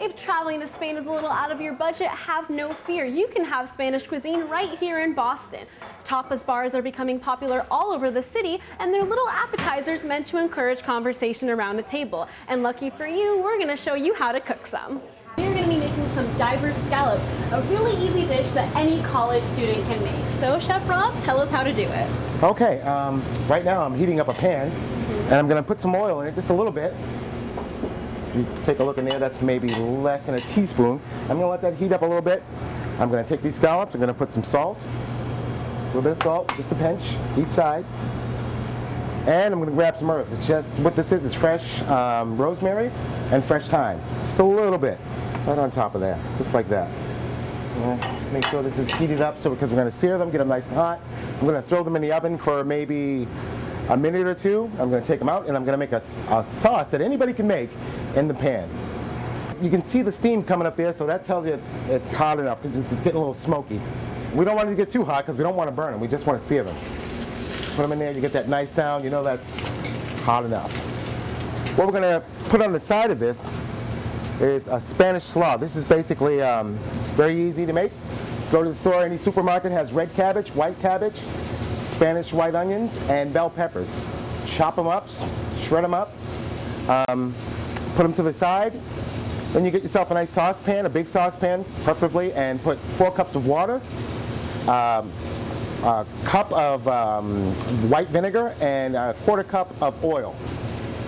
If traveling to Spain is a little out of your budget, have no fear. You can have Spanish cuisine right here in Boston. Tapas bars are becoming popular all over the city, and they're little appetizers meant to encourage conversation around a table. And lucky for you, we're going to show you how to cook some. We're going to be making some diver scallops, a really easy dish that any college student can make. So, Chef Rob, tell us how to do it. Okay, right now I'm heating up a pan, and I'm going to put some oil in it, just a little bit. You take a look in there, that's maybe less than a teaspoon. I'm going to let that heat up a little bit. I'm going to take these scallops, I'm going to put some salt, a little bit of salt, just a pinch, each side. And I'm going to grab some herbs. It's just, what this is fresh rosemary and fresh thyme. Just a little bit, right on top of that, just like that. Make sure this is heated up because we're going to sear them, get them nice and hot. I'm going to throw them in the oven for maybe a minute or two. I'm going to take them out and I'm going to make a sauce that anybody can make in the pan. You can see the steam coming up there, so that tells you it's hot enough. It's getting a little smoky. We don't want it to get too hot because we don't want to burn them. We just want to sear them. Put them in there, you get that nice sound, you know that's hot enough. What we're going to put on the side of this is a Spanish slaw. This is basically very easy to make. Go to the store, any supermarket has red cabbage, white cabbage, Spanish white onions, and bell peppers. Chop them up, shred them up, put them to the side. Then you get yourself a nice saucepan, a big saucepan preferably, and put 4 cups of water, a cup of white vinegar, and a 1/4 cup of oil,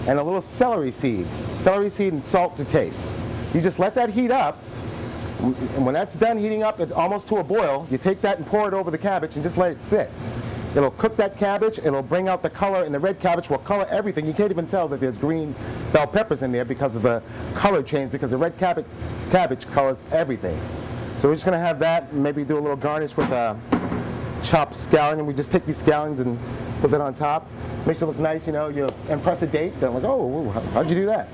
and a little celery seed and salt to taste. You just let that heat up, and when that's done heating up, it's almost to a boil, you take that and pour it over the cabbage and just let it sit. It'll cook that cabbage, it'll bring out the color, and the red cabbage will color everything. You can't even tell that there's green bell peppers in there because of the color change, because the red cabbage colors everything. So we're just going to have that, and maybe do a little garnish with chopped scallion, and we just take these scallions and put that on top. Makes it look nice, you know, you impress a date, they're like, oh, how'd you do that?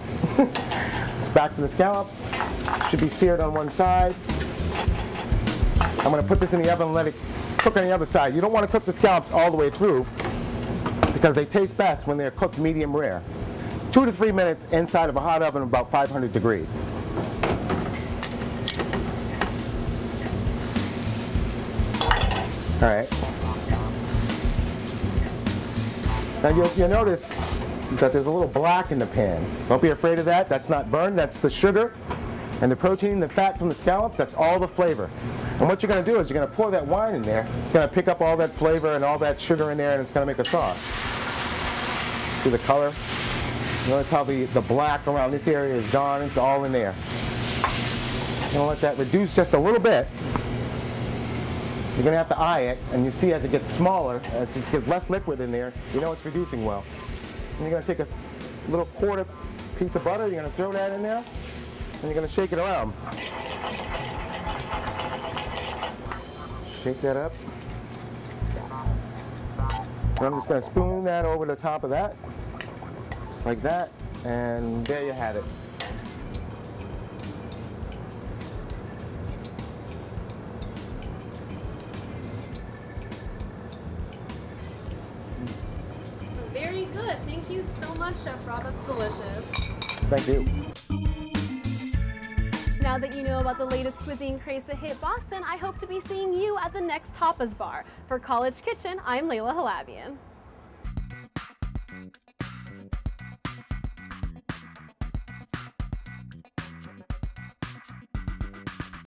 It's back to the scallops. Should be seared on one side. I'm going to put this in the oven and let it cook on the other side. You don't want to cook the scallops all the way through because they taste best when they're cooked medium rare. 2 to 3 minutes inside of a hot oven of about 500 degrees. All right. Now you'll notice that there's a little black in the pan. Don't be afraid of that. That's not burned. That's the sugar and the protein, the fat from the scallops. That's all the flavor. And what you're going to do is you're going to pour that wine in there. It's going to pick up all that flavor and all that sugar in there, and it's going to make a sauce. See the color? Notice how the black around this area is gone. It's all in there. You're going to let that reduce just a little bit. You're going to have to eye it, and you see as it gets smaller, as it gets less liquid in there, you know it's reducing well. And you're going to take a little 1/4 piece of butter, you're going to throw that in there, and you're going to shake it around. Shake that up. And I'm just going to spoon that over the top of that, just like that, and there you have it. Very good. Thank you so much, Chef Rob. That's delicious. Thank you. Now that you know about the latest cuisine craze to hit Boston, I hope to be seeing you at the next Tapas Bar. For College Kitchen, I'm Layla Halabian.